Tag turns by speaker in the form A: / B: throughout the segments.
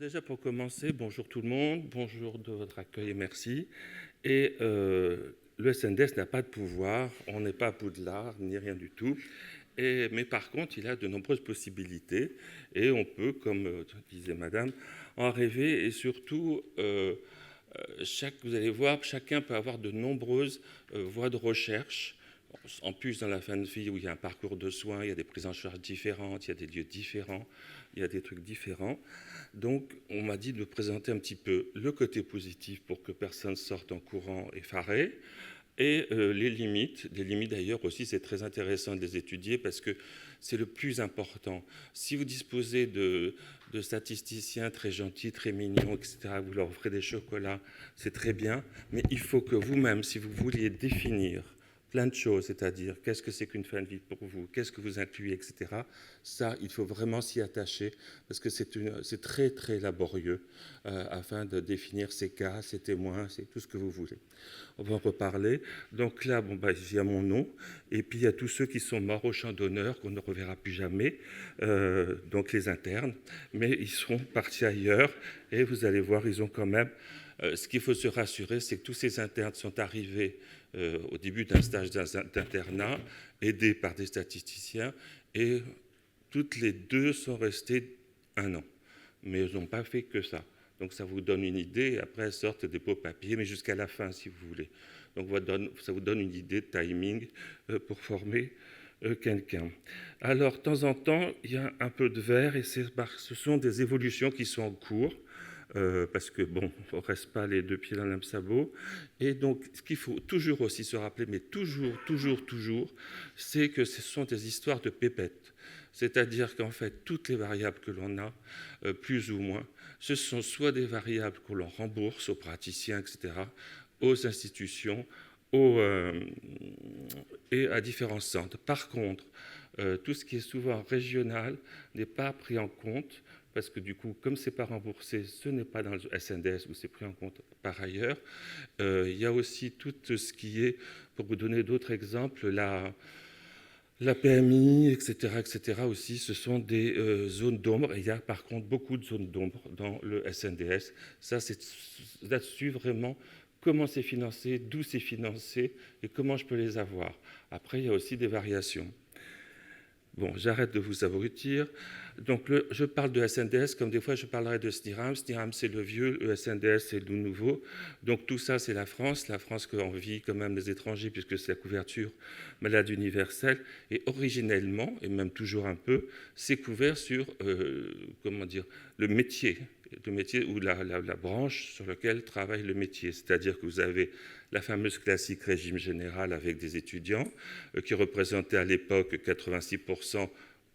A: Déjà pour commencer, bonjour tout le monde, bonjour de votre accueil et merci. Et le SNDS n'a pas de pouvoir, on n'est pas à Poudlard ni rien du tout. Mais par contre, il a de nombreuses possibilités et on peut, comme disait Madame, en rêver et surtout, vous allez voir, chacun peut avoir de nombreuses voies de recherche. En plus, dans la fin de vie, où il y a un parcours de soins, il y a des prises en charge différentes, il y a des lieux différents, il y a des trucs différents. Donc, on m'a dit de présenter un petit peu le côté positif pour que personne sorte en courant effaré, et les limites. Les limites, d'ailleurs, aussi, c'est très intéressant de les étudier parce que c'est le plus important. Si vous disposez de statisticiens très gentils, très mignons, etc., vous leur offrez des chocolats, c'est très bien, mais il faut que vous-même, si vous vouliez définir plein de choses, c'est-à-dire qu'est-ce que c'est qu'une fin de vie pour vous, qu'est-ce que vous incluez, etc. Ça, il faut vraiment s'y attacher parce que c'est très, très laborieux afin de définir ces cas, ces témoins, c'est tout ce que vous voulez. On va en reparler. Donc là, il y a mon nom, et puis il y a tous ceux qui sont morts au champ d'honneur, qu'on ne reverra plus jamais, donc les internes, mais ils seront partis ailleurs, et vous allez voir, ils ont quand même... ce qu'il faut se rassurer, c'est que tous ces internes sont arrivés au début d'un stage d'internat, aidés par des statisticiens, et toutes les deux sont restées 1 an. Mais elles n'ont pas fait que ça. Donc ça vous donne une idée, et après elles sortent des beaux papiers, mais jusqu'à la fin si vous voulez. Donc ça vous donne une idée de timing pour former quelqu'un. Alors de temps en temps, il y a un peu de vert, et ce sont des évolutions qui sont en cours. Parce que, bon, on ne reste pas les deux pieds dans le même sabot. Et donc, ce qu'il faut toujours aussi se rappeler, mais toujours, c'est que ce sont des histoires de pépettes. C'est-à-dire qu'en fait, toutes les variables que l'on a, plus ou moins, ce sont soit des variables que l'on rembourse aux praticiens, etc., aux institutions, et à différents centres. Par contre, tout ce qui est souvent régional n'est pas pris en compte parce que du coup, comme ce n'est pas remboursé, ce n'est pas dans le SNDS où c'est pris en compte par ailleurs. Il y a aussi tout ce qui est, pour vous donner d'autres exemples, la PMI, etc. aussi, ce sont des zones d'ombre. Et il y a par contre beaucoup de zones d'ombre dans le SNDS. Ça, c'est là-dessus vraiment comment c'est financé, d'où c'est financé et comment je peux les avoir. Après, il y a aussi des variations. Bon, j'arrête de vous abrutir. Donc, je parle de SNDS comme des fois je parlerai de SNIRAM. SNIRAM, c'est le vieux, le SNDS, c'est le nouveau. Donc, tout ça, c'est la France qu'on vit quand même les étrangers, puisque c'est la couverture maladie universelle. Et originellement, et même toujours un peu, c'est couvert sur, le métier ou la branche sur laquelle travaille le métier. C'est-à-dire que vous avez la fameuse classique régime général avec des étudiants, qui représentait à l'époque 86%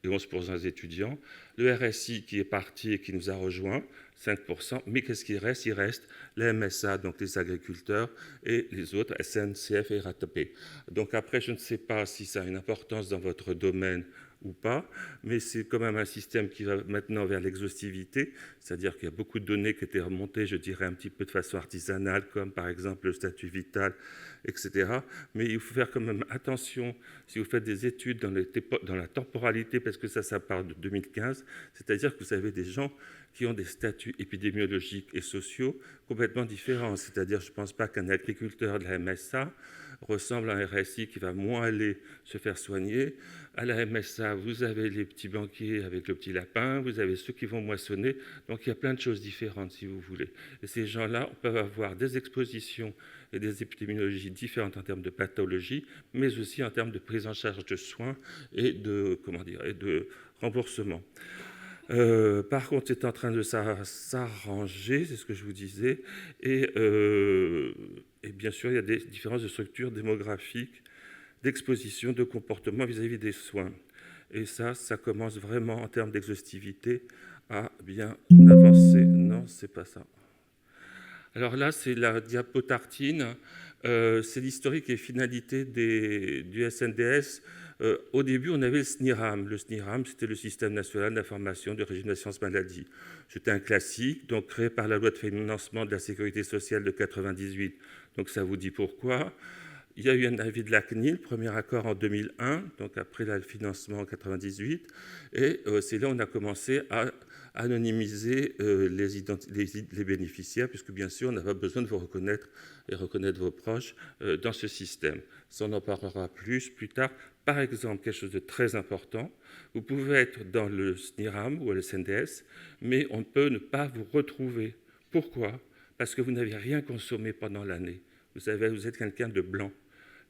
A: et 11% des étudiants. Le RSI qui est parti et qui nous a rejoints, 5%. Mais qu'est-ce qui reste? Il reste la MSA, donc les agriculteurs, et les autres, SNCF et RATP. Donc après, je ne sais pas si ça a une importance dans votre domaine ou pas, mais c'est quand même un système qui va maintenant vers l'exhaustivité, c'est-à-dire qu'il y a beaucoup de données qui étaient remontées, je dirais, un petit peu de façon artisanale, comme par exemple le statut vital, etc. Mais il faut faire quand même attention si vous faites des études dans la temporalité, parce que ça part de 2015, c'est-à-dire que vous avez des gens qui ont des statuts épidémiologiques et sociaux complètement différents. C'est-à-dire, je ne pense pas qu'un agriculteur de la MSA ressemble à un RSI qui va moins aller se faire soigner. À la MSA, vous avez les petits banquiers avec le petit lapin, vous avez ceux qui vont moissonner. Donc, il y a plein de choses différentes, si vous voulez. Et ces gens-là peuvent avoir des expositions et des épidémiologies différentes en termes de pathologie, mais aussi en termes de prise en charge de soins et de remboursement. Par contre, c'est en train de s'arranger, c'est ce que je vous disais, et bien sûr, il y a des différences de structure démographique, d'exposition, de comportement vis-à-vis des soins. Et ça commence vraiment en termes d'exhaustivité à bien avancer. Non, c'est pas ça. Alors là, c'est la diapo tartine. C'est l'historique et finalité du SNDS. Au début, on avait le SNIRAM. Le SNIRAM, c'était le Système national d'information du régime d'assurance maladie. C'était un classique, donc créé par la loi de financement de la sécurité sociale de 1998. Donc ça vous dit pourquoi. Il y a eu un avis de la CNIL, premier accord en 2001, donc après le financement en 1998. Et c'est là qu'on a commencé à anonymiser les bénéficiaires, puisque bien sûr, on n'a pas besoin de vous reconnaître et reconnaître vos proches dans ce système. Ça, on en parlera plus tard. Par exemple, quelque chose de très important, vous pouvez être dans le SNIRAM ou le SNDS, mais on peut ne pas vous retrouver. Pourquoi ? Parce que vous n'avez rien consommé pendant l'année. Vous êtes quelqu'un de blanc.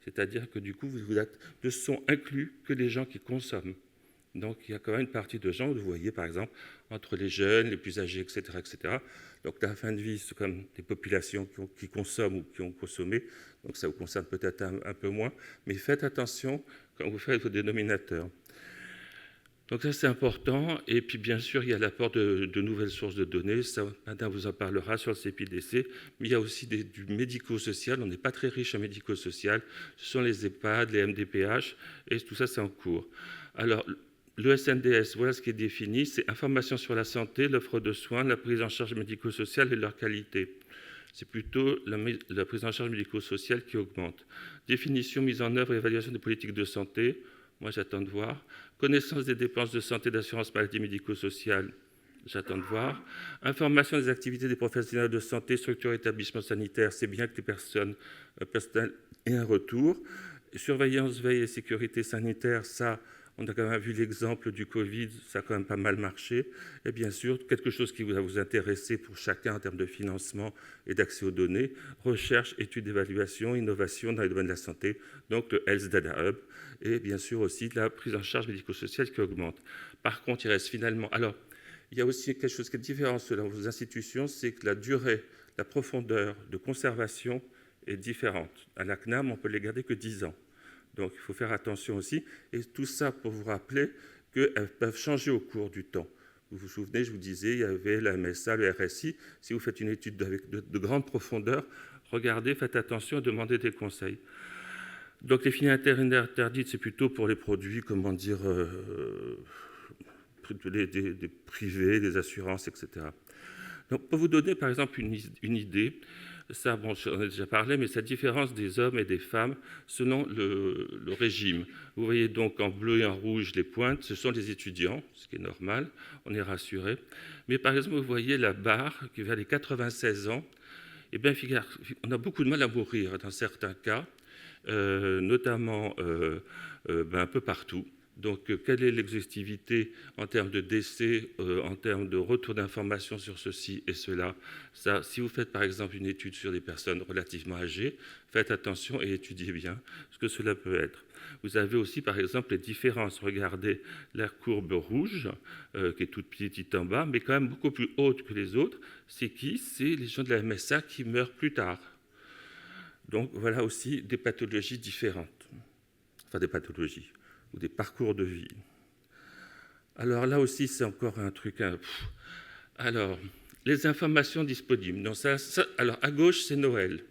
A: C'est-à-dire que du coup, ne sont inclus que les gens qui consomment. Donc, il y a quand même une partie de gens, vous voyez, par exemple, entre les jeunes, les plus âgés, etc., etc. Donc, la fin de vie, c'est comme des populations qui consomment ou qui ont consommé. Donc, ça vous concerne peut-être un peu moins. Mais faites attention quand vous faites vos dénominateurs. Donc, ça, c'est important. Et puis, bien sûr, il y a l'apport de nouvelles sources de données. Ça, Madame vous en parlera sur le CPDC. Mais il y a aussi du médico-social. On n'est pas très riche en médico-social. Ce sont les EHPAD, les MDPH. Et tout ça, c'est en cours. Alors, le SNDS, voilà ce qui est défini, c'est information sur la santé, l'offre de soins, la prise en charge médico-sociale et leur qualité. C'est plutôt la prise en charge médico-sociale qui augmente. Définition, mise en œuvre et évaluation des politiques de santé, moi j'attends de voir. Connaissance des dépenses de santé, d'assurance maladie médico-sociale, j'attends de voir. Information des activités des professionnels de santé, structures et établissements sanitaires, c'est bien que les personnes aient un retour. Surveillance, veille et sécurité sanitaire, ça, on a quand même vu l'exemple du Covid, ça a quand même pas mal marché. Et bien sûr, quelque chose qui va vous intéresser pour chacun en termes de financement et d'accès aux données, recherche, études, évaluation, innovation dans les domaines de la santé, donc le Health Data Hub, et bien sûr aussi la prise en charge médico-sociale qui augmente. Par contre, il reste finalement... Alors, il y a aussi quelque chose qui est différent selon vos institutions, c'est que la durée, la profondeur de conservation est différente. À la CNAM, on ne peut les garder que 10 ans. Donc, il faut faire attention aussi. Et tout ça pour vous rappeler qu'elles peuvent changer au cours du temps. Vous vous souvenez, je vous disais, il y avait la MSA, le RSI. Si vous faites une étude avec de grande profondeur, regardez, faites attention et demandez des conseils. Donc, les filières interdites, c'est plutôt pour les produits, comment dire, des privés, des assurances, etc. Donc, pour vous donner, par exemple, une idée, ça, bon, j'en ai déjà parlé, mais cette différence des hommes et des femmes selon le régime. Vous voyez donc en bleu et en rouge les pointes, ce sont les étudiants, ce qui est normal, on est rassuré. Mais par exemple, vous voyez la barre qui va vers les 96 ans, eh bien, on a beaucoup de mal à mourir dans certains cas, notamment un peu partout. Donc, quelle est l'exhaustivité en termes de décès, en termes de retour d'informations sur ceci et cela? Ça, si vous faites par exemple une étude sur des personnes relativement âgées, faites attention et étudiez bien ce que cela peut être. Vous avez aussi par exemple les différences. Regardez la courbe rouge, qui est toute petite en bas, mais quand même beaucoup plus haute que les autres. C'est qui? C'est les gens de la MSA qui meurent plus tard. Donc, voilà aussi des pathologies différentes. Enfin, des pathologies ou des parcours de vie. Alors là aussi, c'est encore un truc... Alors, les informations disponibles. Donc alors, à gauche, c'est Noël.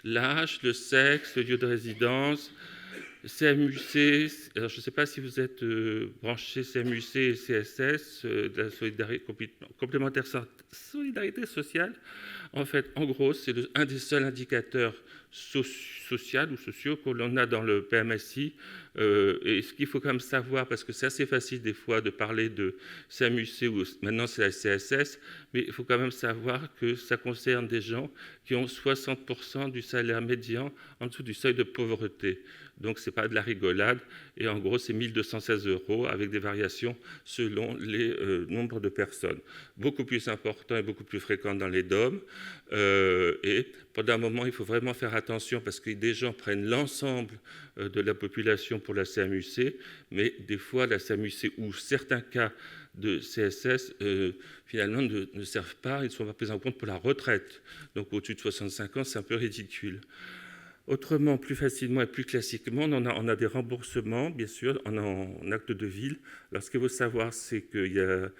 A: L'âge, le sexe, le lieu de résidence, CMUC. Alors, je ne sais pas si vous êtes branché CMUC et CSS, de la solidarité, complémentaire solidarité sociale. En fait, en gros, c'est un des seuls indicateurs sociaux ou sociaux que l'on a dans le PMSI. Et ce qu'il faut quand même savoir, parce que c'est assez facile des fois de parler de CMUC ou maintenant c'est la CSS, mais il faut quand même savoir que ça concerne des gens qui ont 60% du salaire médian en dessous du seuil de pauvreté. Donc, ce n'est pas de la rigolade. Et en gros, c'est 1 216 € avec des variations selon les nombres de personnes. Beaucoup plus important et beaucoup plus fréquent dans les DOM. Et pendant un moment, il faut vraiment faire attention parce que des gens prennent l'ensemble de la population pour la CMUC, mais des fois, la CMUC ou certains cas de CSS, finalement, ne servent pas, ils ne sont pas pris en compte pour la retraite. Donc, au-dessus de 65 ans, c'est un peu ridicule. Autrement, plus facilement et plus classiquement, on a des remboursements, bien sûr, en acte de ville. Alors, ce qu'il faut savoir, c'est qu'il y a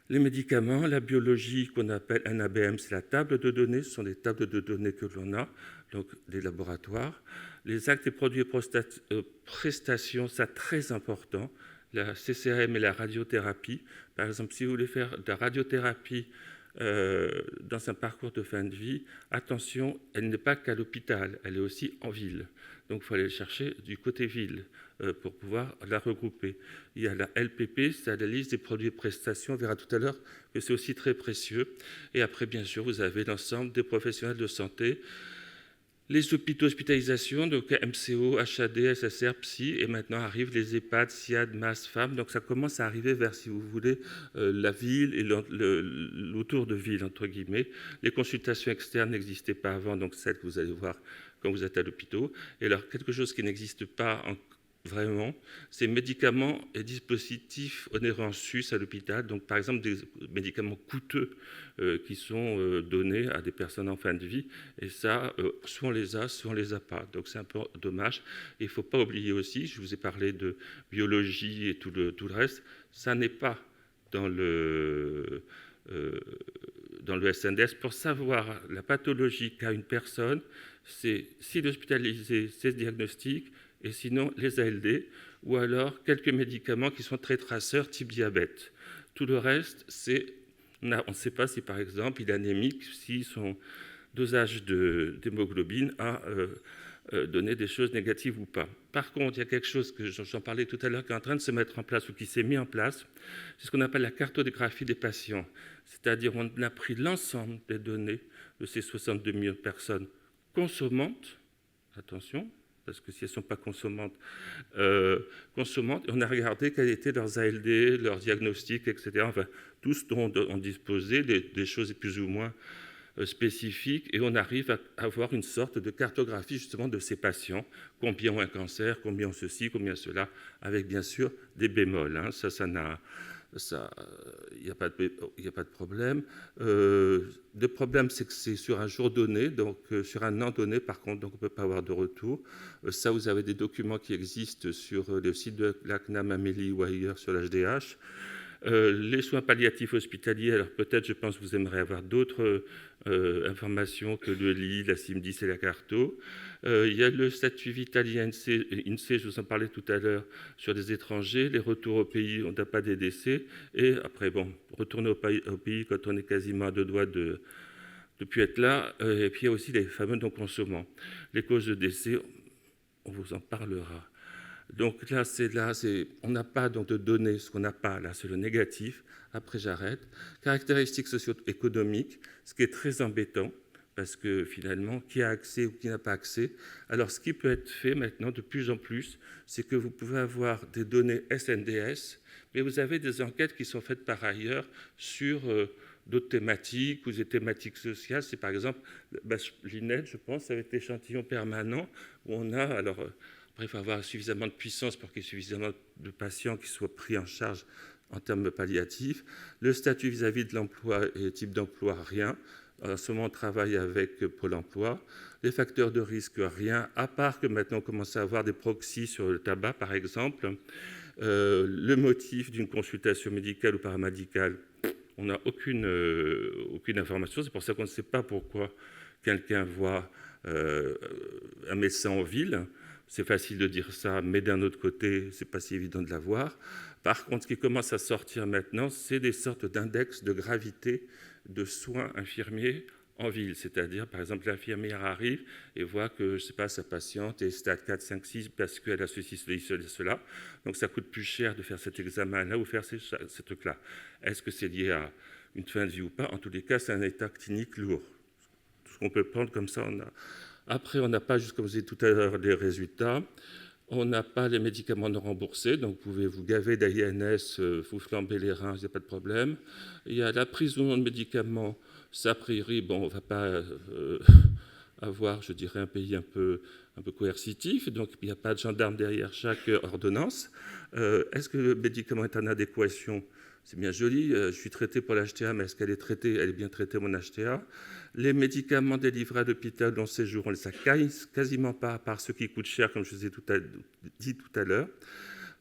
A: les médicaments, la biologie qu'on appelle un ABM, c'est la table de données, ce sont les tables de données que l'on a, donc les laboratoires. Les actes et produits et prestations, c'est très important. La CCRM et la radiothérapie. Par exemple, si vous voulez faire de la radiothérapie dans un parcours de fin de vie, attention, elle n'est pas qu'à l'hôpital, elle est aussi en ville. Donc il faut aller chercher du côté ville pour pouvoir la regrouper. Il y a la LPP, c'est la liste des produits et prestations. On verra tout à l'heure que c'est aussi très précieux. Et après, bien sûr, vous avez l'ensemble des professionnels de santé, les hôpitaux d'hospitalisation, donc MCO, HAD, SSR, Psy, et maintenant arrivent les EHPAD, SIAD, MAS, femmes. Donc ça commence à arriver vers, si vous voulez, la ville et l'autour de ville, entre guillemets. Les consultations externes n'existaient pas avant, donc celles que vous allez voir quand vous êtes à l'hôpital. Et alors, quelque chose qui n'existe pas vraiment, c'est médicaments et dispositifs onéreux en sus à l'hôpital. Donc, par exemple, des médicaments coûteux qui sont donnés à des personnes en fin de vie. Et ça, soit on les a, soit on les a pas. Donc, c'est un peu dommage. Et il ne faut pas oublier aussi, je vous ai parlé de biologie et tout le reste, ça n'est pas dans le SNDS. Pour savoir la pathologie qu'a une personne, c'est s'il est hospitalisé, c'est ce diagnostic, et sinon les ALD, ou alors quelques médicaments qui sont très traceurs, type diabète. Tout le reste, on ne sait pas si, par exemple, il est anémique, si son dosage d'hémoglobine a donné des choses négatives ou pas. Par contre, il y a quelque chose que j'en parlais tout à l'heure qui est en train de se mettre en place ou qui s'est mis en place, c'est ce qu'on appelle la cartographie des patients. C'est-à-dire on a pris l'ensemble des données de ces 62 millions de personnes consommantes, attention, parce que si elles ne sont pas consommantes, on a regardé quels étaient leurs ALD, leurs diagnostics, etc. Enfin, tout ce dont on disposait, des choses plus ou moins spécifiques, et on arrive à avoir une sorte de cartographie justement de ces patients, combien ont un cancer, combien ont ceci, combien cela, avec bien sûr des bémols. Hein. Il n'y a pas de problème. Le problème, c'est que c'est sur un jour donné, donc sur un an donné, par contre, donc on ne peut pas avoir de retour. Ça, vous avez des documents qui existent sur le site de la CNAM Amélie ou ailleurs sur l'HDH. Les soins palliatifs hospitaliers, alors peut-être, je pense que vous aimeriez avoir d'autres informations que le LI, la CIM10 et la CARTO. Il y a le statut vitalien INSEE, je vous en parlais tout à l'heure, sur des étrangers, les retours au pays, on n'a pas des décès, et après, bon, retourner au pays quand on est quasiment à deux doigts de ne plus être là, et puis il y a aussi les fameux non-consommants. Les causes de décès, on vous en parlera. Donc là, on n'a pas donc de données, ce qu'on n'a pas là, c'est le négatif. Après, j'arrête. Caractéristiques socio-économiques, ce qui est très embêtant, parce que finalement, qui a accès ou qui n'a pas accès. Alors, ce qui peut être fait maintenant de plus en plus, c'est que vous pouvez avoir des données SNDS, mais vous avez des enquêtes qui sont faites par ailleurs sur d'autres thématiques ou des thématiques sociales. C'est par exemple, l'INED, je pense, avec l'échantillon permanent, où on a... alors après, il faut avoir suffisamment de puissance pour qu'il y ait suffisamment de patients qui soient pris en charge en termes palliatifs. Le statut vis-à-vis de l'emploi et le type d'emploi, rien. En ce moment, on travaille avec Pôle emploi. Les facteurs de risque, rien, à part que maintenant, on commence à avoir des proxys sur le tabac, par exemple. Le motif d'une consultation médicale ou paramédicale, on n'a aucune information. C'est pour ça qu'on ne sait pas pourquoi quelqu'un voit un médecin en ville. C'est facile de dire ça, mais d'un autre côté, ce n'est pas si évident de l'avoir. Par contre, ce qui commence à sortir maintenant, c'est des sortes d'index de gravité de soins infirmiers en ville. C'est-à-dire, par exemple, l'infirmière arrive et voit que, je ne sais pas, sa patiente est stade 4, 5, 6 parce qu'elle a ceci, cela. Donc, ça coûte plus cher de faire cet examen-là ou faire ces trucs-là. Est-ce que c'est lié à une fin de vie ou pas? En tous les cas, c'est un état clinique lourd. Tout ce qu'on peut prendre comme ça, on a... Après, on n'a pas, juste comme je disais tout à l'heure, les résultats. On n'a pas les médicaments non remboursés, donc vous pouvez vous gaver d'AINS, vous flamber les reins, il n'y a pas de problème. Il y a la prise ou non de médicaments. Ça, a priori, bon, on ne va pas avoir, je dirais, un pays un peu coercitif, donc il n'y a pas de gendarme derrière chaque ordonnance. Est-ce que le médicament est en adéquation? C'est bien joli, je suis traité pour l'HTA, mais est-ce qu'elle est traitée? Elle est bien traitée, mon HTA. Les médicaments délivrés à l'hôpital dans ces jours, on ne les a quasiment pas, à part ceux qui coûtent cher, comme je vous ai dit tout à l'heure.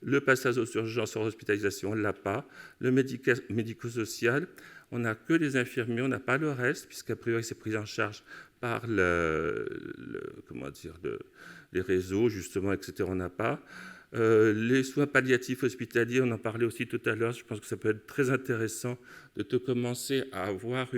A: Le passage aux urgences hors hospitalisation, on ne l'a pas. Le médico-social, on n'a que les infirmiers, on n'a pas le reste, puisqu'a priori, c'est pris en charge par les réseaux, justement, etc. On n'a pas. Les soins palliatifs hospitaliers, on en parlait aussi tout à l'heure, je pense que ça peut être très intéressant de commencer à avoir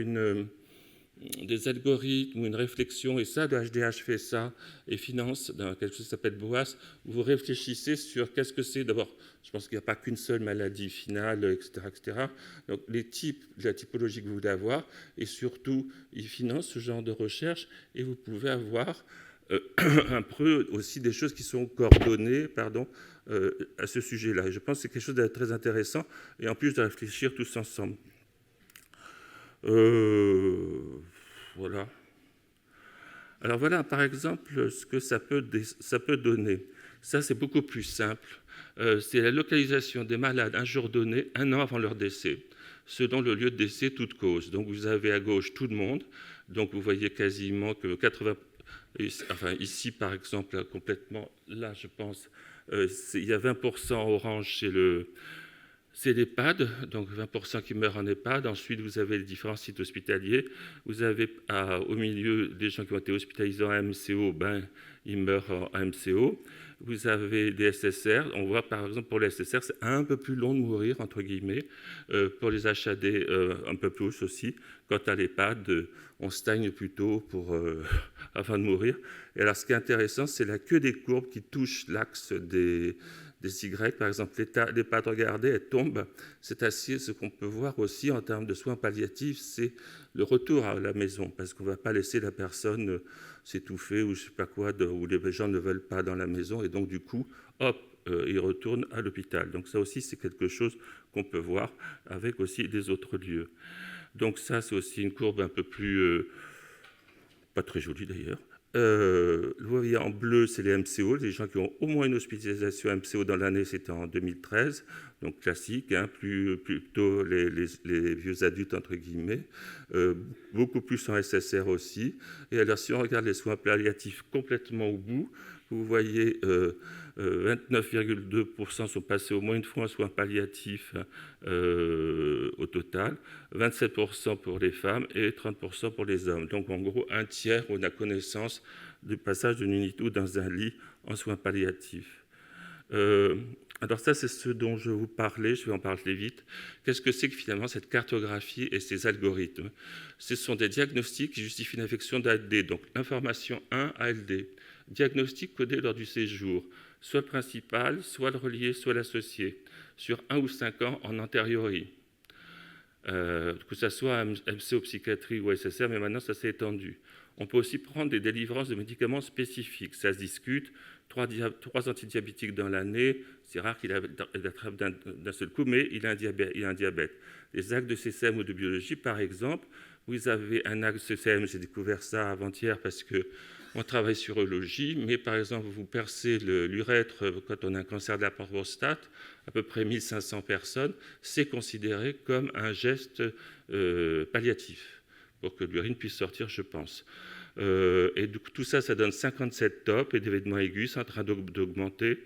A: des algorithmes ou une réflexion, et ça, le HDH fait ça et finance dans quelque chose qui s'appelle BOAS, où vous réfléchissez sur qu'est-ce que c'est. D'abord, je pense qu'il n'y a pas qu'une seule maladie finale, etc., etc. Donc, les types, la typologie que vous voulez avoir, et surtout, ils financent ce genre de recherche, et vous pouvez avoir un peu aussi des choses qui sont coordonnées, à ce sujet-là. Et je pense que c'est quelque chose de très intéressant, et en plus de réfléchir tous ensemble. Voilà. Alors voilà, par exemple, ce que ça peut donner. Ça, c'est beaucoup plus simple. C'est la localisation des malades un jour donné, un an avant leur décès, selon le lieu de décès, toute cause. Donc vous avez à gauche tout le monde. Donc vous voyez quasiment que 80... Enfin, ici, par exemple, complètement, là, je pense, il y a 20% orange, c'est l'EHPAD, donc 20% qui meurent en EHPAD. Ensuite, vous avez les différents sites hospitaliers. Vous avez au milieu des gens qui ont été hospitalisés en MCO, ils meurent en MCO. Vous avez des SSR. On voit par exemple pour les SSR, c'est un peu plus long de mourir, entre guillemets. Pour les HAD, un peu plus aussi. Quant à l'EHPAD, on stagne plutôt avant de mourir. Et alors, ce qui est intéressant, c'est la queue des courbes qui touche l'axe des Y, par exemple, l'EHPAD, regardez, elle tombe. C'est assez ce qu'on peut voir aussi en termes de soins palliatifs, c'est le retour à la maison, parce qu'on ne va pas laisser la personne s'étouffer ou je ne sais pas quoi, où les gens ne veulent pas dans la maison, et donc du coup, hop, ils retournent à l'hôpital. Donc ça aussi, c'est quelque chose qu'on peut voir avec aussi des autres lieux. Donc ça, c'est aussi une courbe un peu plus... pas très jolie d'ailleurs. Vous voyez en bleu, c'est les MCO, les gens qui ont au moins une hospitalisation MCO dans l'année, c'était en 2013, donc classique, hein, plutôt les vieux adultes, entre guillemets, beaucoup plus en SSR aussi. Et alors, si on regarde les soins palliatifs complètement au bout, vous voyez 29,2% sont passés au moins une fois en soins palliatifs au total, 27% pour les femmes et 30% pour les hommes. Donc en gros, un tiers, on a connaissance du passage d'une unité dans un lit en soins palliatifs. Alors ça, c'est ce dont je vous parlais, je vais en parler vite. Qu'est-ce que c'est que finalement cette cartographie et ces algorithmes? Ce sont des diagnostics qui justifient une affection d'ALD, donc information 1, ALD. Diagnostic codé lors du séjour, soit le principal, soit le relié, soit l'associé, sur 1 ou 5 ans en antériori. Que ce soit MCO psychiatrie ou SSR, mais maintenant ça s'est étendu. On peut aussi prendre des délivrances de médicaments spécifiques, ça se discute. 3 antidiabétiques dans l'année, c'est rare qu'il attrape d'un seul coup, mais il a un diabète. Les actes de CCM ou de biologie, par exemple, vous avez un acte de CCM, j'ai découvert ça avant-hier parce que on travaille sur urologie, mais par exemple, vous percez l'urètre quand on a un cancer de la prostate, à peu près 1500 personnes, c'est considéré comme un geste palliatif pour que l'urine puisse sortir, je pense. Et donc, tout ça, ça donne 57 TOP et d'événements aigus, c'est en train d'augmenter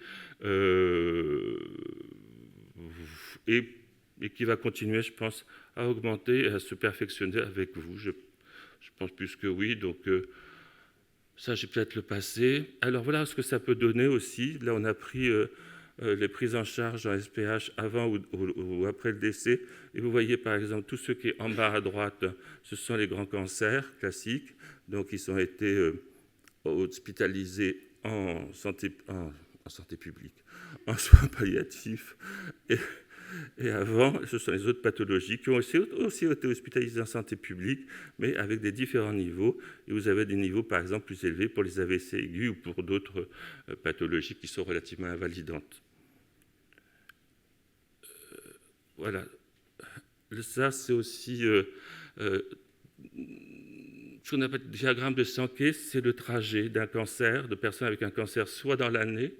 A: et qui va continuer, je pense, à augmenter et à se perfectionner avec vous. Je pense plus que oui, donc ça, j'ai peut-être le passé. Alors voilà ce que ça peut donner aussi. Là, on a pris les prises en charge en SPH avant ou après le décès. Et vous voyez, par exemple, tout ce qui est en bas à droite, ce sont les grands cancers classiques. Donc, ils ont été hospitalisés en santé publique, en soins palliatifs. Et avant, ce sont les autres pathologies qui ont aussi été hospitalisées en santé publique, mais avec des différents niveaux. Et vous avez des niveaux, par exemple, plus élevés pour les AVC aigus ou pour d'autres pathologies qui sont relativement invalidantes. Voilà. Ça, c'est aussi ce qu'on appelle le diagramme de Sankey, c'est le trajet d'un cancer, de personnes avec un cancer soit dans l'année,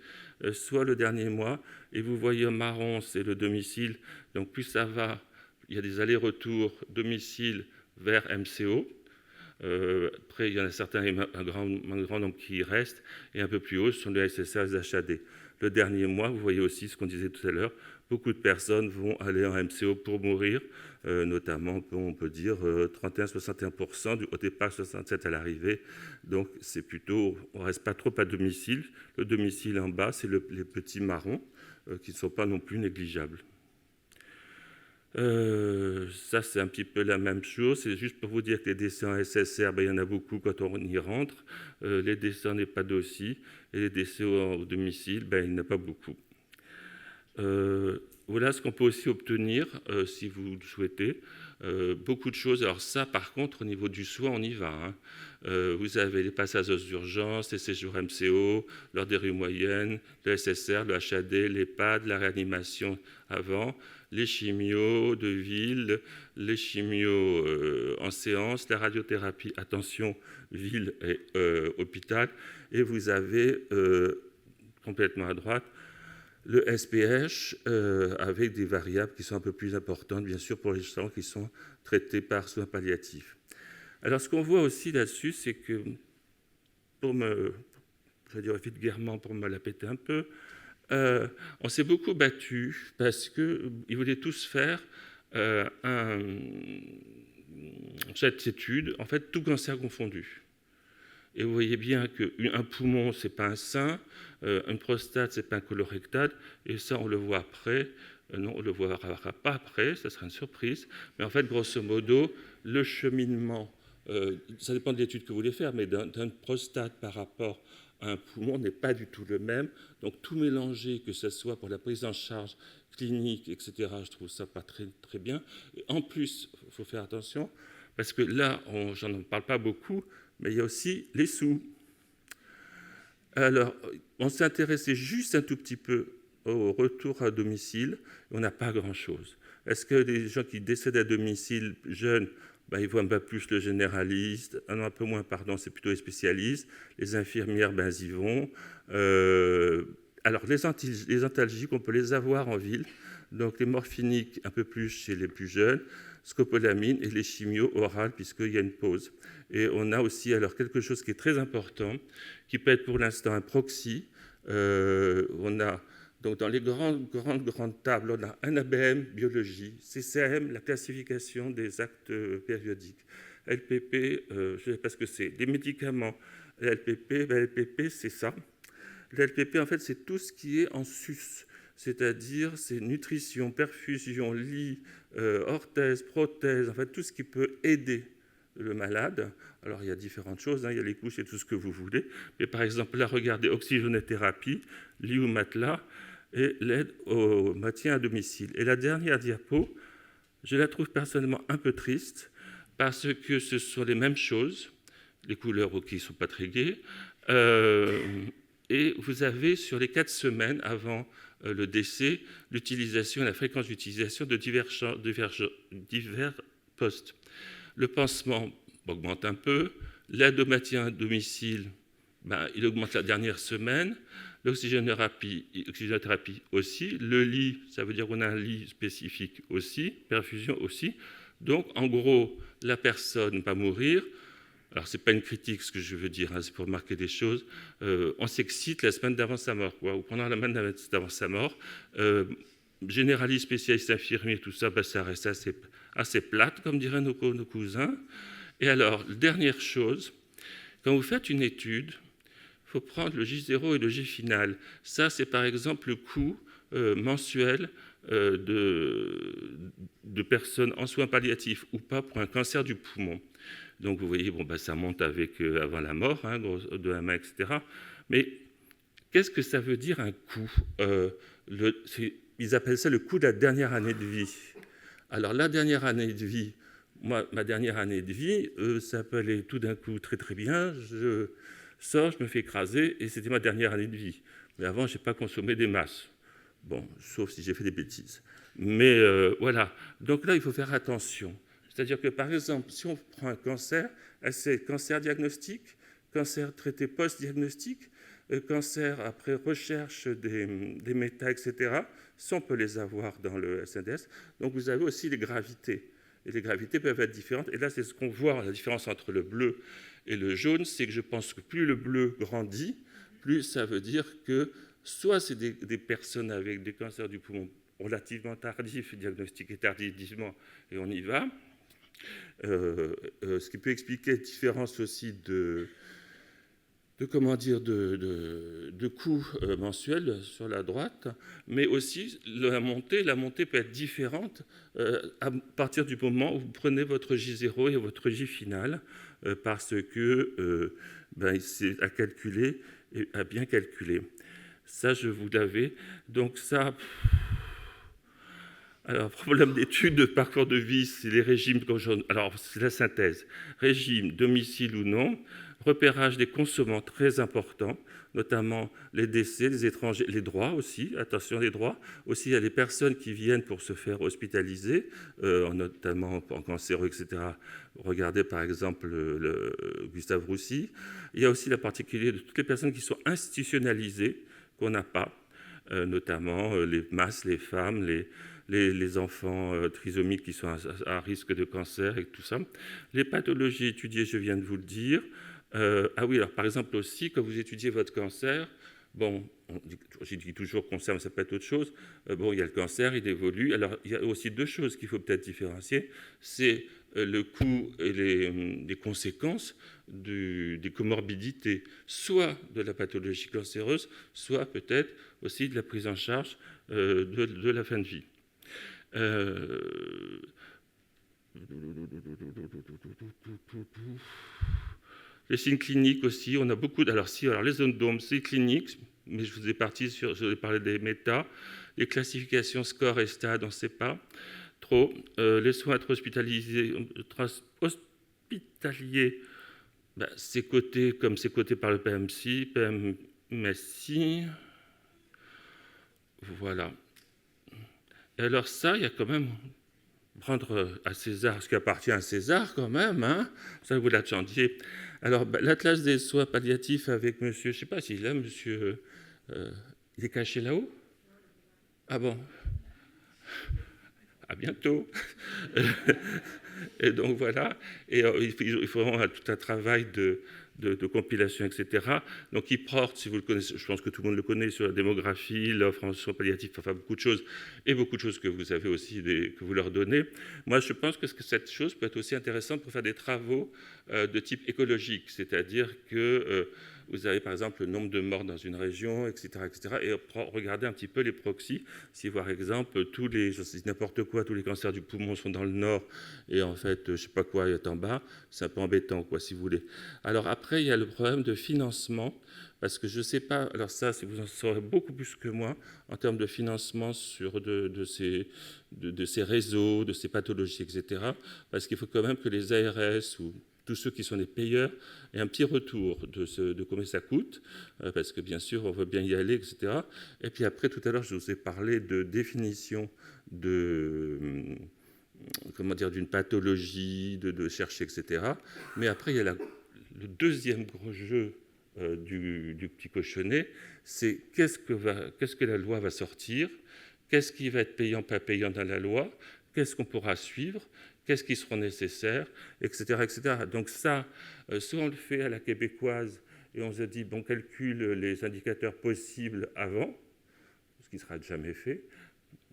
A: soit le dernier mois. Et vous voyez en marron, c'est le domicile. Donc plus ça va, il y a des allers-retours domicile vers MCO. Après, il y en a certains, un grand nombre qui restent. Et un peu plus haut, ce sont les SSR et les HAD. le dernier mois, vous voyez aussi ce qu'on disait tout à l'heure, beaucoup de personnes vont aller en MCO pour mourir, notamment, on peut dire 31-61%, au départ 67 à l'arrivée. Donc c'est plutôt, on ne reste pas trop à domicile. Le domicile en bas, c'est les petits marrons qui ne sont pas non plus négligeables. Ça, c'est un petit peu la même chose. C'est juste pour vous dire que les décès en SSR, il y en a beaucoup quand on y rentre. Les décès en EHPAD aussi. Et les décès au domicile, il n'y en a pas beaucoup. Voilà ce qu'on peut aussi obtenir, si vous le souhaitez. Beaucoup de choses. Alors ça, par contre, au niveau du soin, on y va. Hein. Vous avez les passages aux urgences, les séjours MCO, l'heure des rues moyennes, le SSR, le HAD, l'EHPAD, la réanimation avant, les chimios de ville, les chimios en séance, la radiothérapie, attention, ville et hôpital. Et vous avez, complètement à droite, le SPH avec des variables qui sont un peu plus importantes, bien sûr, pour les gens qui sont traités par soins palliatifs. Alors, ce qu'on voit aussi là-dessus, c'est que, je vais dire vulgairement, pour me la péter un peu, on s'est beaucoup battu parce qu'ils voulaient tous faire cette étude, en fait, tout cancer confondu. Et vous voyez bien qu'un poumon, ce n'est pas un sein, une prostate, ce n'est pas un colorectal, et ça, on le voit après. Non, on ne le verra pas après, ça sera une surprise. Mais en fait, grosso modo, le cheminement, ça dépend de l'étude que vous voulez faire, mais d'une prostate par rapport à un poumon n'est pas du tout le même. Donc, tout mélanger, que ce soit pour la prise en charge clinique, etc., je trouve ça pas très, très bien. Et en plus, il faut faire attention, parce que là, j'en parle pas beaucoup, mais il y a aussi les sous. Alors, on s'est intéressé juste un tout petit peu au retour à domicile. On n'a pas grand-chose. Est-ce que les gens qui décèdent à domicile jeunes, ils voient un peu plus le généraliste, un peu moins, pardon, c'est plutôt les spécialistes. Les infirmières, ils y vont. Alors, les antalgiques, on peut les avoir en ville. Donc, les morphiniques, un peu plus chez les plus jeunes, scopolamine et les chimios orales, puisqu'il y a une pause. Et on a aussi alors quelque chose qui est très important, qui peut être pour l'instant un proxy. On a donc dans les grandes tables, on a un ABM biologie, CCM, la classification des actes périodiques, LPP, je ne sais pas ce que c'est, les médicaments, LPP, c'est ça. LPP, en fait, c'est tout ce qui est en sus, c'est-à-dire c'est nutrition, perfusion, lit, orthèse, prothèse, en fait, tout ce qui peut aider le malade. Alors, il y a différentes choses, il y a les couches et tout ce que vous voulez. Mais par exemple, là, regardez, oxygénothérapie, lit ou matelas, et l'aide au maintien à domicile. Et la dernière diapo, je la trouve personnellement un peu triste, parce que ce sont les mêmes choses, les couleurs qui ne sont pas très gaies, et vous avez sur les 4 semaines avant le décès, l'utilisation et la fréquence d'utilisation de divers postes. Le pansement augmente un peu, l'aide au maintien à domicile, il augmente la dernière semaine, l'oxygénothérapie aussi, le lit, ça veut dire qu'on a un lit spécifique aussi, perfusion aussi. Donc, en gros, la personne va mourir. Alors, ce n'est pas une critique ce que je veux dire, c'est pour marquer des choses. On s'excite la semaine d'avant sa mort, ou pendant la semaine d'avant sa mort. Généraliste, spécialiste, infirmier, tout ça, ça reste assez plate, comme diraient nos cousins. Et alors, dernière chose, quand vous faites une étude, il faut prendre le J0 et le J final. Ça, c'est par exemple le coût mensuel de personnes en soins palliatifs ou pas pour un cancer du poumon. Donc, vous voyez, ça monte avec avant la mort, de la main, etc. Mais qu'est-ce que ça veut dire un coût ils appellent ça le coût de la dernière année de vie. Alors, la dernière année de vie, moi, ma dernière année de vie, ça peut aller tout d'un coup très très bien. Je sors, je me fais écraser et c'était ma dernière année de vie. Mais avant, je n'ai pas consommé des masses. Bon, sauf si j'ai fait des bêtises. Mais voilà. Donc là, il faut faire attention. C'est-à-dire que, par exemple, si on prend un cancer, c'est cancer diagnostique, cancer traité post-diagnostic, cancer après recherche des méta, etc. Ça, on peut les avoir dans le SNDS. Donc, vous avez aussi les gravités. Et les gravités peuvent être différentes. Et là, c'est ce qu'on voit, la différence entre le bleu et le jaune, c'est que je pense que plus le bleu grandit, plus ça veut dire que soit c'est des personnes avec des cancers du poumon relativement tardifs, diagnostiqués tardivement, et on y va. Ce qui peut expliquer la différence aussi de coûts mensuels sur la droite, mais aussi la montée peut être différente à partir du moment où vous prenez votre J0 et votre J final, parce que c'est à calculer et à bien calculer. Ça, je vous l'avais. Donc ça... Alors, problème d'étude de parcours de vie, c'est les régimes. Alors, c'est la synthèse. Régime, domicile ou non, repérage des consommants très importants, notamment les décès, les étrangers, les droits aussi, attention les droits. Aussi, il y a les personnes qui viennent pour se faire hospitaliser, notamment en cancéreux, etc. Regardez par exemple Gustave Roussy. Il y a aussi la particulier de toutes les personnes qui sont institutionnalisées, qu'on n'a pas, notamment les masses, les femmes, les enfants trisomiques qui sont à risque de cancer et tout ça. Les pathologies étudiées, je viens de vous le dire. Ah oui, alors par exemple aussi, quand vous étudiez votre cancer, bon, je dis toujours cancer, mais ça peut être autre chose. Bon, il y a le cancer, il évolue. Alors, il y a aussi deux choses qu'il faut peut-être différencier. C'est le coût et les conséquences des comorbidités, soit de la pathologie cancéreuse, soit peut-être aussi de la prise en charge de la fin de vie. Les signes cliniques aussi, on a beaucoup. Alors les zones d'ombre, c'est clinique, mais je vous ai parlé des méta. Les classifications score et stade, on ne sait pas trop. Les soins hospitaliers, c'est coté comme c'est coté par le PMSI, PMSI. Voilà. Et alors ça, il y a quand même rendre à César ce qui appartient à César quand même, hein, ça vous l'a chantier. Alors l'Atlas des soins palliatifs avec monsieur, je ne sais pas s'il est là, monsieur, il est caché là-haut. Ah bon, à bientôt. Et donc voilà, et il faut vraiment tout un travail de compilation, etc. Donc il porte, si vous le connaissez, je pense que tout le monde le connaît, sur la démographie, l'offre en soins palliatifs, enfin beaucoup de choses, et beaucoup de choses que vous avez aussi, que vous leur donnez. Moi, je pense que cette chose peut être aussi intéressante pour faire des travaux de type écologique, c'est-à-dire que vous avez par exemple le nombre de morts dans une région, etc., et regardez un petit peu les proxys. Si par exemple je sais n'importe quoi, tous les cancers du poumon sont dans le nord et en fait je sais pas quoi est en bas, c'est un peu embêtant quoi, si vous voulez. Alors après il y a le problème de financement, parce que je ne sais pas, alors ça, si vous en saurez beaucoup plus que moi, en termes de financement sur de ces réseaux, de ces pathologies, etc., parce qu'il faut quand même que les ARS ou tous ceux qui sont des payeurs aient un petit retour de combien ça coûte, parce que bien sûr, on veut bien y aller, etc. Et puis après, tout à l'heure, je vous ai parlé de définition d'une pathologie, de chercher, etc. Mais après, il y a le deuxième gros jeu du petit cochonnet, c'est qu'est-ce que la loi va sortir, qu'est-ce qui va être payant, pas payant dans la loi, qu'est-ce qu'on pourra suivre, qu'est-ce qui sera nécessaire, etc., etc. Donc ça, soit on le fait à la québécoise et on se dit, bon, on calcule les indicateurs possibles avant, ce qui ne sera jamais fait,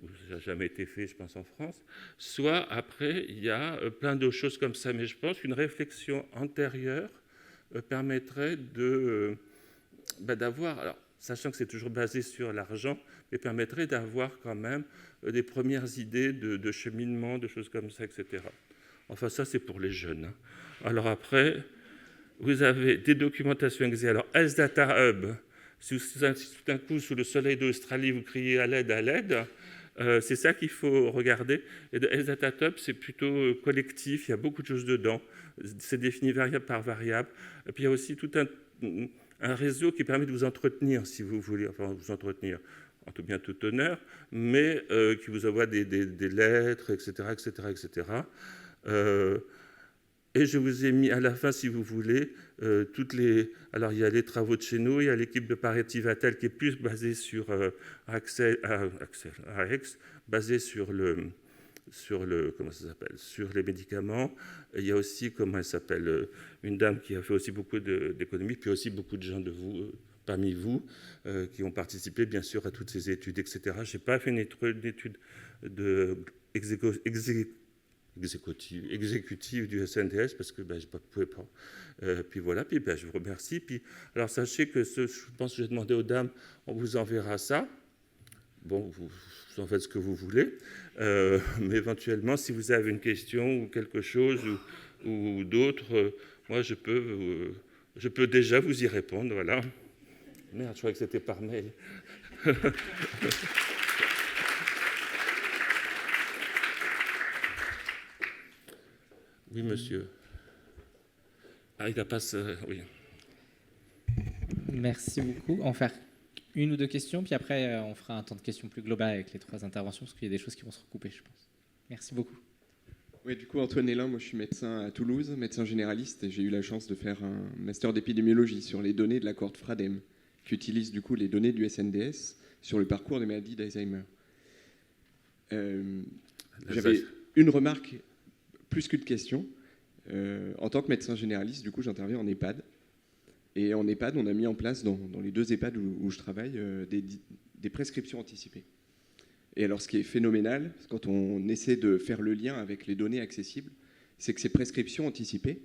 A: ou ça n'a jamais été fait, je pense, en France, soit après, il y a plein de choses comme ça. Mais je pense qu'une réflexion antérieure permettrait d'avoir, alors, sachant que c'est toujours basé sur l'argent, mais permettrait d'avoir quand même des premières idées de cheminement, de choses comme ça, etc. Enfin, ça, c'est pour les jeunes. Hein. Alors après, vous avez des documentations exé. Alors, Health Data Hub, si tout d'un coup, sous le soleil d'Australie, vous criez à l'aide, c'est ça qu'il faut regarder. Et de Health Data Hub, c'est plutôt collectif, il y a beaucoup de choses dedans. C'est défini variable par variable. Et puis, il y a aussi tout un réseau qui permet de vous entretenir, si vous voulez, enfin, vous entretenir en tout bien tout honneur, mais qui vous envoie des lettres, etc., etc., etc. Et je vous ai mis à la fin, si vous voulez, toutes les... Alors, il y a les travaux de chez nous, il y a l'équipe de Pareti-Vatel qui est plus basée sur AX, basée sur comment ça s'appelle, sur les médicaments. Et il y a aussi, comment elle s'appelle, une dame qui a fait aussi beaucoup d'économies, puis aussi beaucoup de gens de vous, parmi vous qui ont participé, bien sûr, à toutes ces études, etc. Je n'ai pas fait une étude exécutive du SNDS parce que je ne pouvais pas. Puis voilà, puis je vous remercie. Puis, alors, sachez que je pense que j'ai demandé aux dames, on vous enverra ça. Bon, vous en faites ce que vous voulez. Mais éventuellement, si vous avez une question ou quelque chose ou d'autres, moi, je peux déjà vous y répondre. Voilà. Merde, je croyais que c'était par mail. Oui, monsieur. Ah, il a pas ce... Oui.
B: Merci beaucoup. On va faire une ou deux questions, puis après, on fera un temps de questions plus global avec les 3 interventions, parce qu'il y a des choses qui vont se recouper, je pense. Merci beaucoup.
C: Oui, du coup, Antoine Hélin, moi je suis médecin à Toulouse, médecin généraliste, et j'ai eu la chance de faire un master d'épidémiologie sur les données de la cohorte FRADEM, qui utilise du coup les données du SNDS sur le parcours des maladies d'Alzheimer. J'avais une remarque plus qu'une question. En tant que médecin généraliste, du coup, j'interviens en EHPAD. Et en EHPAD, on a mis en place, dans les 2 EHPAD où je travaille, des prescriptions anticipées. Et alors, ce qui est phénoménal, quand on essaie de faire le lien avec les données accessibles, c'est que ces prescriptions anticipées,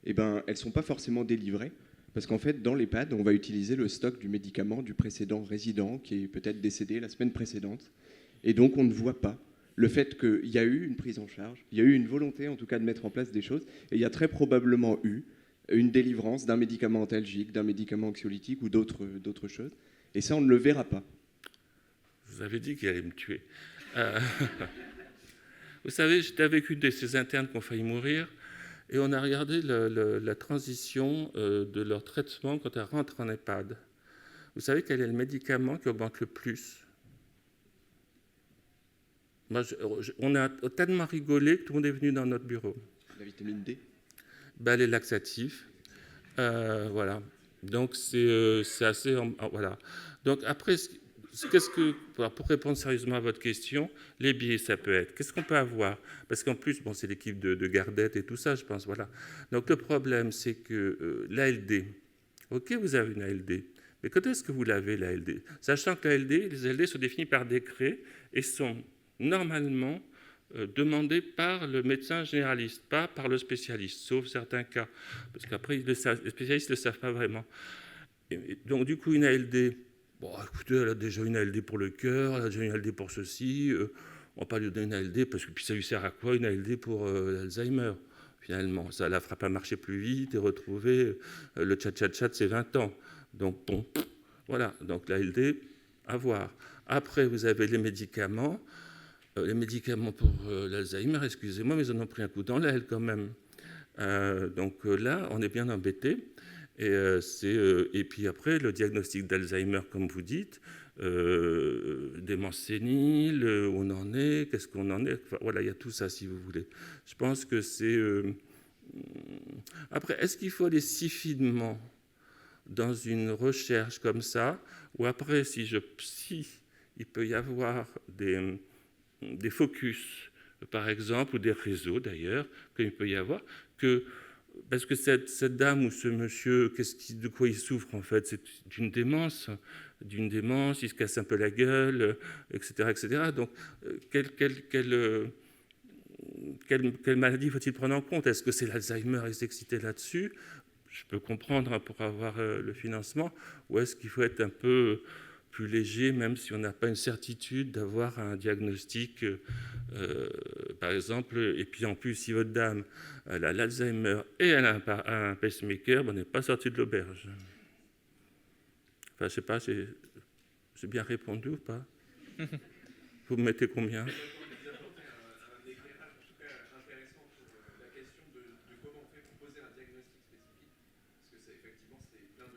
C: elles ne sont pas forcément délivrées, parce qu'en fait, dans l'EHPAD, on va utiliser le stock du médicament du précédent résident, qui est peut-être décédé la semaine précédente. Et donc, on ne voit pas le fait qu'il y a eu une prise en charge, il y a eu une volonté, en tout cas, de mettre en place des choses, et il y a très probablement eu une délivrance d'un médicament antalgique, d'un médicament anxiolytique ou d'autres choses. Et ça, on ne le verra pas.
A: Vous avez dit qu'il allait me tuer. Vous savez, j'étais avec une de ces internes qui ont failli mourir, et on a regardé la transition de leur traitement quand elles rentrent en EHPAD. Vous savez quel est le médicament qui augmente le plus ? On a tellement rigolé que tout le monde est venu dans notre bureau.
C: La vitamine D ?
A: Les laxatifs. Voilà. Donc, c'est assez... voilà. Donc, après, pour répondre sérieusement à votre question, les biais, ça peut être... Qu'est-ce qu'on peut avoir ? Parce qu'en plus, c'est l'équipe de Gardette et tout ça, je pense. Voilà. Donc, le problème, c'est que l'ALD... OK, vous avez une ALD. Mais quand est-ce que vous l'avez, l'ALD ? Sachant que les ALD sont définis par décret et sont normalement demandés par le médecin généraliste, pas par le spécialiste, sauf certains cas. Parce qu'après, les spécialistes ne le savent pas vraiment. Et donc, du coup, une ALD, écoutez, elle a déjà une ALD pour le cœur, elle a déjà une ALD pour ceci, on va pas lui donner une ALD, parce que puis ça lui sert à quoi, une ALD pour l'Alzheimer ? Finalement, ça ne la fera pas marcher plus vite et retrouver le tchat, c'est 20 ans. Donc, bon, voilà. Donc, l'ALD, à voir. Après, vous avez les médicaments. Les médicaments pour l'Alzheimer, excusez-moi, mais ils en ont pris un coup dans l'aile quand même. Donc là, on est bien embêté. Et puis après, le diagnostic d'Alzheimer, comme vous dites, démence sénile, où on en est, qu'est-ce qu'on en est. Enfin, voilà, il y a tout ça, si vous voulez. Je pense que c'est... Après, est-ce qu'il faut aller si finement dans une recherche comme ça, ou après, si il peut y avoir des focus, par exemple, ou des réseaux d'ailleurs, qu'il peut y avoir, parce que cette dame ou ce monsieur, de quoi il souffre en fait ? C'est d'une démence, il se casse un peu la gueule, etc. etc. Donc, quelle maladie faut-il prendre en compte ? Est-ce que c'est l'Alzheimer et s'exciter là-dessus ? Je peux comprendre pour avoir le financement, ou est-ce qu'il faut être un peu plus léger, même si on n'a pas une certitude d'avoir un diagnostic, par exemple, et puis en plus, si votre dame elle a l'Alzheimer et elle a un pacemaker, on n'est pas sorti de l'auberge. Enfin, je sais pas, j'ai bien répondu ou pas ? Vous me mettez combien ?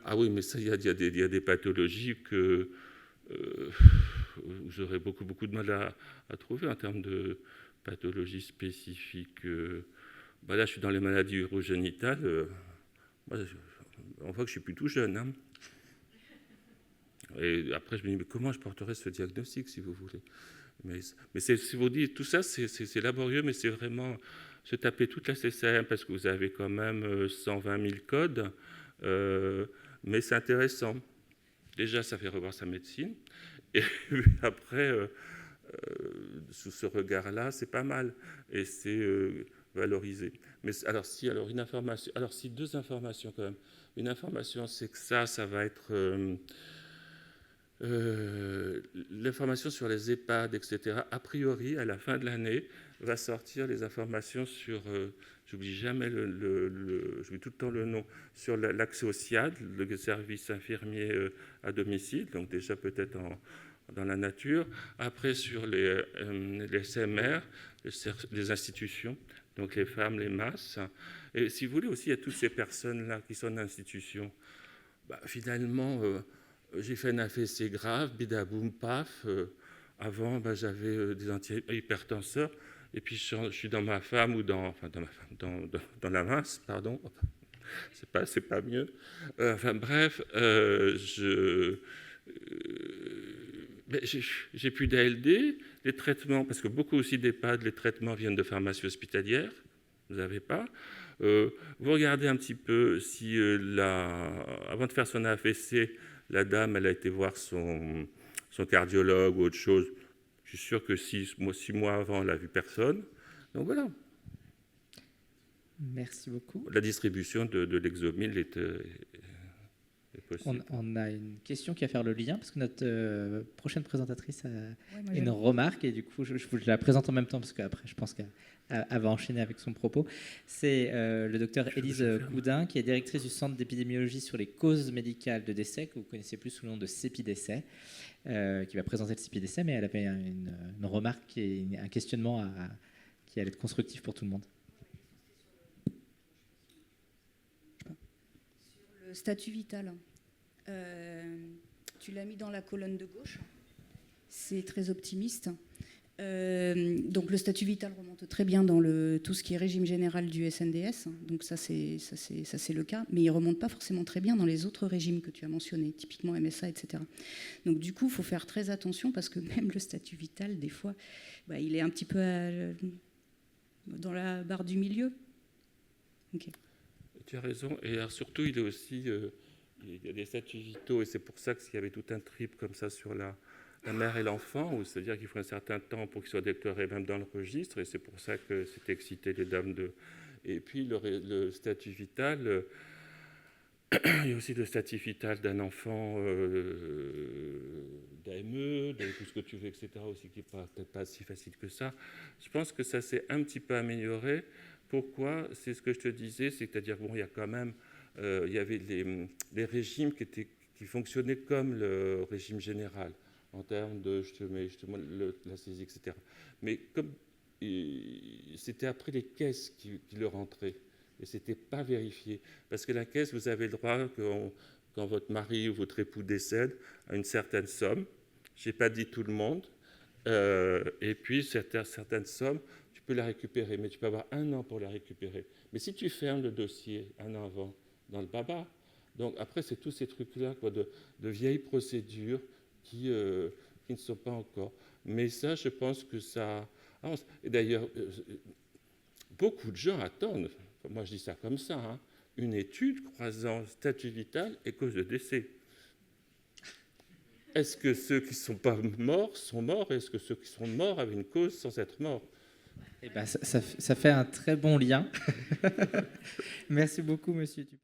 A: Ah oui, mais ça, il y a des pathologies que vous aurez beaucoup de mal à trouver en termes de pathologies spécifiques. Là, je suis dans les maladies urogénitales. On voit que je suis plutôt jeune. Hein. Et après, je me dis, mais comment je porterai ce diagnostic, si vous voulez ? Mais si vous dites, tout ça, c'est laborieux, mais c'est vraiment se taper toute la CCM, parce que vous avez quand même 120 000 codes. Mais c'est intéressant. déjà, ça fait revoir sa médecine. Et puis après, sous ce regard-là, c'est pas mal. Et c'est valorisé. Mais alors, une information, alors, si deux informations quand même. Une information, c'est que ça va être l'information sur les EHPAD, etc. A priori, à la fin de l'année, va sortir les informations sur, j'oublie jamais j'oublie tout le temps le nom, sur l'accès au SSIAD, le service infirmier à domicile, donc déjà peut-être dans la nature. Après, sur les SMR, les institutions, donc les femmes, les masses. Et si vous voulez aussi, il y a toutes ces personnes-là qui sont en institution. Bah, finalement, j'ai fait un AVC grave, bidaboum, paf. Avant, bah, j'avais des antihypertenseurs. Et puis, je suis dans ma femme ou dans dans la masse, pardon. C'est pas mieux. Enfin, bref, j'ai plus d'ALD. Les traitements, parce que beaucoup aussi d'EHPAD, les traitements viennent de pharmacies hospitalières. Vous n'avez pas. Vous regardez un petit peu si, avant de faire son AVC, la dame, elle a été voir son cardiologue ou autre chose. Je suis sûr que 6 mois avant, elle n'a vu personne. Donc voilà.
B: Merci beaucoup.
A: La distribution de l'exomil est possible.
B: On a une question qui va faire le lien, parce que notre prochaine présentatrice a
D: Ouais,
B: une remarque, et du coup, je vous la présente en même temps, parce qu'après, je pense qu'elle va enchaîner avec son propos. C'est le docteur Élise Coudin, qui est directrice du Centre d'épidémiologie sur les causes médicales de décès, que vous connaissez plus sous le nom de CEPI-décès, qui va présenter le CEPI-décès, mais elle avait une remarque et un questionnement qui allait être constructif pour tout le monde.
D: Le statut vital, tu l'as mis dans la colonne de gauche, c'est très optimiste. Donc le statut vital remonte très bien dans tout ce qui est régime général du SNDS, donc ça c'est le cas, mais il ne remonte pas forcément très bien dans les autres régimes que tu as mentionnés, typiquement MSA, etc. Donc du coup, il faut faire très attention, parce que même le statut vital, des fois, bah, il est un petit peu dans la barre du milieu. Ok.
A: Tu as raison. Et alors, surtout, il est aussi, il y a des statuts vitaux, et c'est pour ça qu'il y avait tout un trip comme ça sur la mère et l'enfant, c'est-à-dire qu'il faut un certain temps pour qu'il soit déclaré même dans le registre, et c'est pour ça que c'était excité les dames de... Et puis le statut vital, il y a aussi le statut vital d'un enfant d'AME, de tout ce que tu veux, etc., aussi, qui n'est peut-être pas si facile que ça. Je pense que ça s'est un petit peu amélioré. Pourquoi? C'est ce que je te disais, c'est-à-dire, bon, il y a quand même, il y avait les régimes qui fonctionnaient comme le régime général, en termes de, la saisie, etc. Mais comme c'était après les caisses qui le rentraient, et ce n'était pas vérifié. Parce que la caisse, vous avez le droit, quand votre mari ou votre époux décède, à une certaine somme. Je n'ai pas dit tout le monde. Et puis, certaines sommes, tu peux la récupérer, mais tu peux avoir 1 an pour la récupérer. Mais si tu fermes le dossier 1 an avant, dans le baba, donc après, c'est tous ces trucs-là, quoi, de vieilles procédures qui ne sont pas encore. Mais ça, je pense que ça avance. Et d'ailleurs, beaucoup de gens attendent, moi je dis ça comme ça, hein, une étude croisant statut vital et cause de décès. Est-ce que ceux qui ne sont pas morts sont morts? Est-ce que ceux qui sont morts avaient une cause sans être morts?
B: Eh ben, ça fait un très bon lien. Merci beaucoup, monsieur Dupont.